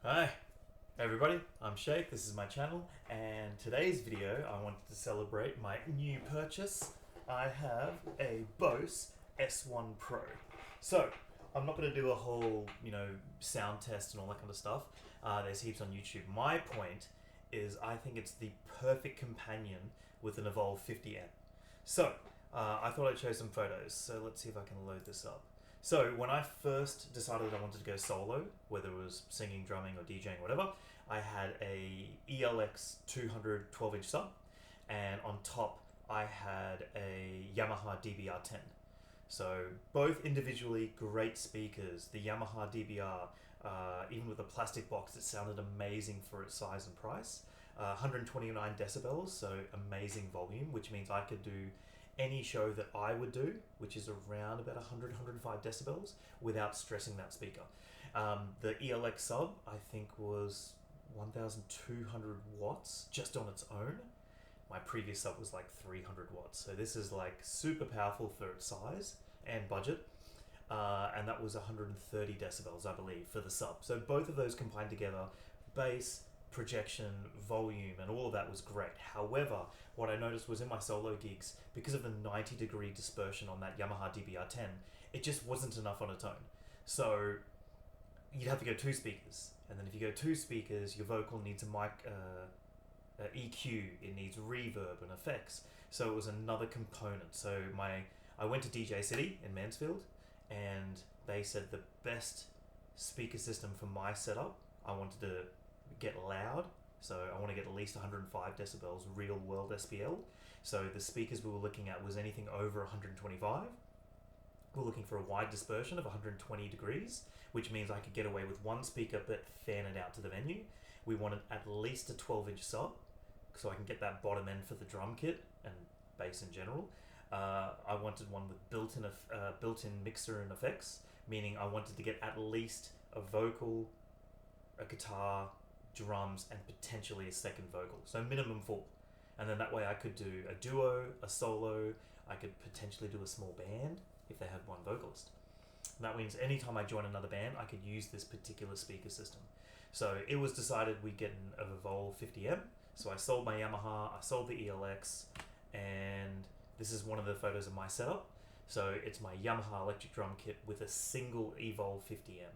Hi everybody, I'm Sheikh, this is my channel, and today's video I wanted to celebrate my new purchase. I have a Bose S1 Pro. So, I'm not going to do a whole, sound test and all that kind of stuff. There's heaps on YouTube. My point is I think it's the perfect companion with an Evolve 50M. So, I thought I'd show some photos, so let's see if I can load this up. So when I first decided I wanted to go solo, whether it was singing, drumming, or DJing, whatever, I had a ELX 200 12-inch sub, and on top I had a Yamaha DBR10. So both individually great speakers. The Yamaha DBR, even with a plastic box, it sounded amazing for its size and price. 129 decibels, so amazing volume, which means I could do any show that I would do, which is around about 105 decibels, without stressing that speaker. The ELX sub, I think, was 1,200 watts just on its own. My previous sub was like 300 watts, so this is like super powerful for its size and budget. And that was 130 decibels, I believe, for the sub. So both of those combined together, bass, projection, volume, and all of that was great. However, what I noticed was in my solo gigs, because of the 90-degree dispersion on that Yamaha DBR10, it just wasn't enough on its own. So you'd have to go two speakers, and then if you go two speakers, your vocal needs a mic, EQ, it needs reverb and effects. So it was another component. So I went to DJ City in Mansfield, and they said the best speaker system for my setup, I wanted to get loud, so I want to get at least 105 decibels real world SPL. So the speakers we were looking at was anything over 125. We're looking for a wide dispersion of 120 degrees, which means I could get away with one speaker but fan it out to the venue. We wanted at least a 12-inch sub, so I can get that bottom end for the drum kit and bass in general. I wanted one with built-in mixer and effects, meaning I wanted to get at least a vocal, a guitar, drums, and potentially a second vocal. So minimum 4. And then that way I could do a duo, a solo, I could potentially do a small band if they had one vocalist. And that means anytime I join another band, I could use this particular speaker system. So it was decided we'd get an Evolve 50M. So I sold my Yamaha, I sold the ELX, and this is one of the photos of my setup. So it's my Yamaha electric drum kit with a single Evolve 50M.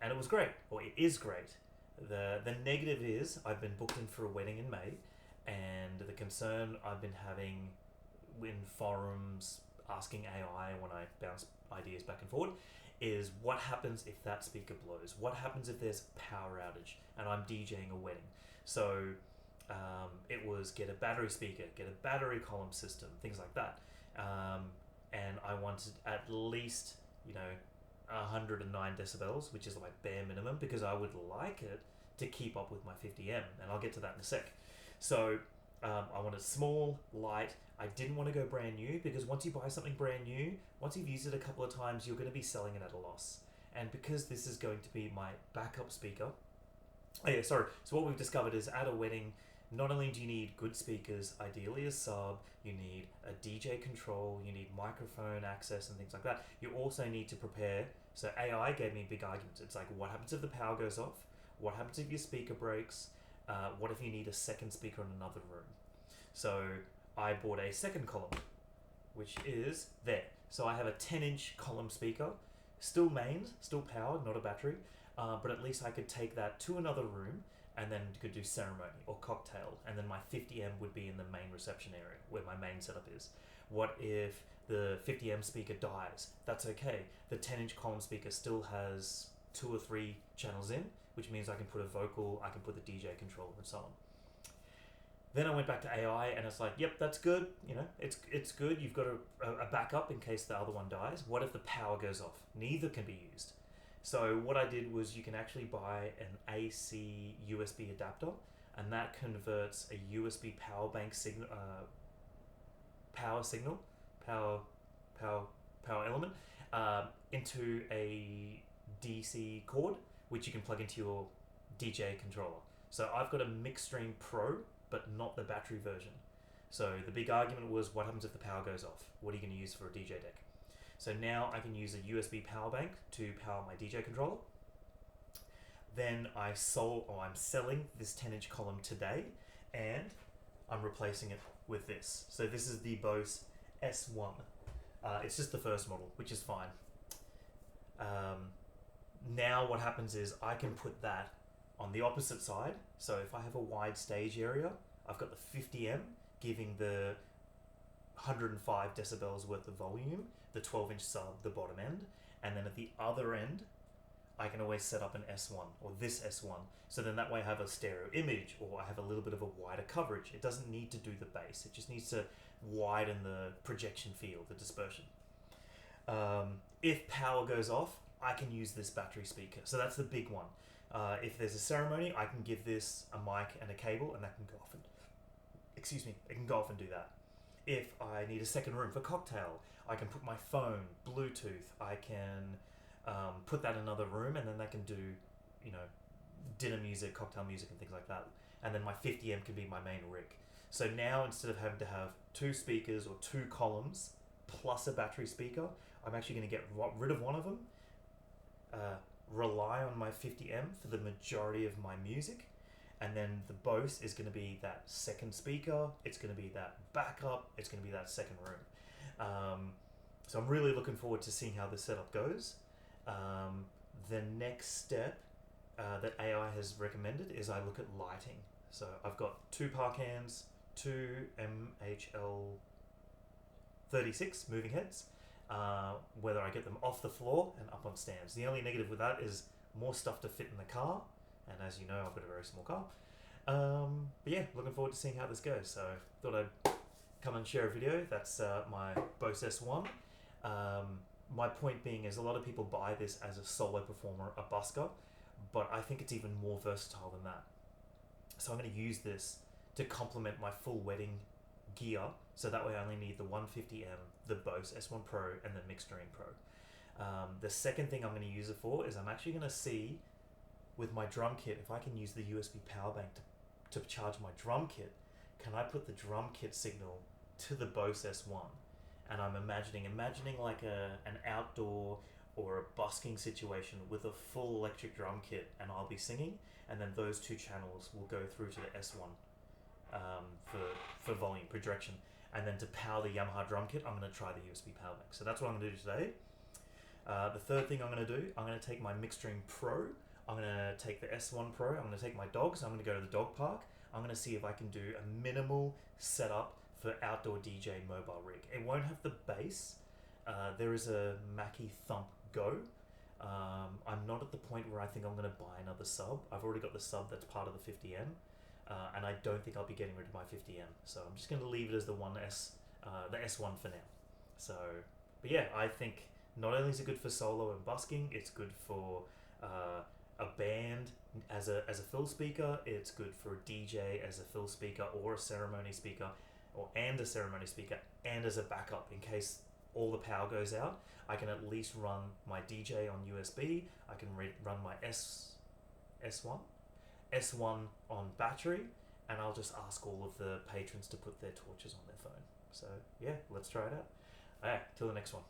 And it was great, or it is great. The negative is I've been booked in for a wedding in May, and the concern I've been having in forums, asking AI when I bounce ideas back and forward, is what happens if that speaker blows? What happens if there's a power outage and I'm DJing a wedding? So it was get a battery speaker, get a battery column system, things like that. And I wanted at least, 109 decibels, which is like bare minimum, because I would like it to keep up with my 50M, and I'll get to that in a sec. So I wanted small, light. I didn't want to go brand new, because once you buy something brand new, once you've used it a couple of times, you're going to be selling it at a loss. And because this is going to be my backup speaker, so what we've discovered is at a wedding, not only do you need good speakers, ideally a sub, you need a DJ control, you need microphone access and things like that. You also need to prepare. So AI gave me big arguments. It's like, what happens if the power goes off? What happens if your speaker breaks? What if you need a second speaker in another room? So I bought a second column, which is there. So I have a 10-inch column speaker, still mains, still powered, not a battery, but at least I could take that to another room and then could do ceremony or cocktail, and then my 50M would be in the main reception area where my main setup is. What if the 50M speaker dies? That's okay. The 10-inch column speaker still has 2 or 3 channels in, which means I can put a vocal, I can put the DJ controller, and so on. Then I went back to AI, and it's like, yep, that's good. It's good. You've got a backup in case the other one dies. What if the power goes off? Neither can be used. So what I did was you can actually buy an AC USB adapter, and that converts a USB power element into a DC cord, which you can plug into your DJ controller. So I've got a Mixstream Pro, but not the battery version. So the big argument was, what happens if the power goes off? What are you going to use for a DJ deck? So now I can use a USB power bank to power my DJ controller. Then I'm selling this 10-inch column today, and I'm replacing it with this. So this is the Bose S1. It's just the first model, which is fine. Now what happens is I can put that on the opposite side. So if I have a wide stage area, I've got the 50M giving the 105 decibels worth of volume, the 12-inch sub, the bottom end, and then at the other end, I can always set up an S1 or this S1. So then that way I have a stereo image, or I have a little bit of a wider coverage. It doesn't need to do the bass. It just needs to widen the projection field, the dispersion. If power goes off, I can use this battery speaker. So that's the big one. If there's a ceremony, I can give this a mic and a cable, and that can go off and, it can go off and do that. If I need a second room for cocktail, I can put my phone, Bluetooth, I can put that in another room, and then that can do, dinner music, cocktail music, and things like that. And then my 50M can be my main rig. So now instead of having to have two speakers or two columns plus a battery speaker, I'm actually going to get rid of one of them, rely on my 50M for the majority of my music, and then the Bose is going to be that second speaker, it's going to be that backup, it's going to be that second room. So I'm really looking forward to seeing how this setup goes. The next step that AI has recommended is I look at lighting. So I've got two par cans, two MHL 36 moving heads, whether I get them off the floor and up on stands. The only negative with that is more stuff to fit in the car, and as you know, I've got a very small car. But yeah, looking forward to seeing how this goes. So thought I'd come and share a video. That's my Bose S1. My point being is a lot of people buy this as a solo performer, a busker, but I think it's even more versatile than that. So I'm going to use this to complement my full wedding gear, so that way I only need the 150M, the Bose S1 Pro, and the Mixstream Pro. The second thing I'm going to use it for is I'm actually going to see with my drum kit if I can use the USB power bank to charge my drum kit. Can I put the drum kit signal to the Bose S1? And I'm imagining like an outdoor or a busking situation with a full electric drum kit, and I'll be singing, and then those two channels will go through to the S1 for volume projection. And then to power the Yamaha drum kit, I'm going to try the USB power bank. So that's what I'm going to do today. The third thing I'm going to do, I'm going to take my Mixstream Pro, I'm going to take the S1 Pro, I'm going to take my dogs, I'm going to go to the dog park, I'm going to see if I can do a minimal setup for outdoor DJ mobile rig. It won't have the bass. There is a Mackie Thump Go. I'm not at the point where I think I'm going to buy another sub. I've already got the sub that's part of the 50M, and I don't think I'll be getting rid of my 50M. So I'm just going to leave it as the S1 for now. So, but yeah, I think not only is it good for solo and busking, it's good for a band as a fill speaker. It's good for a DJ as a fill speaker or a ceremony speaker, and a ceremony speaker, and as a backup in case all the power goes out. I can at least run my DJ on USB. I can run my S1 on battery, and I'll just ask all of the patrons to put their torches on their phone. So yeah, let's try it out. Alright, till the next one.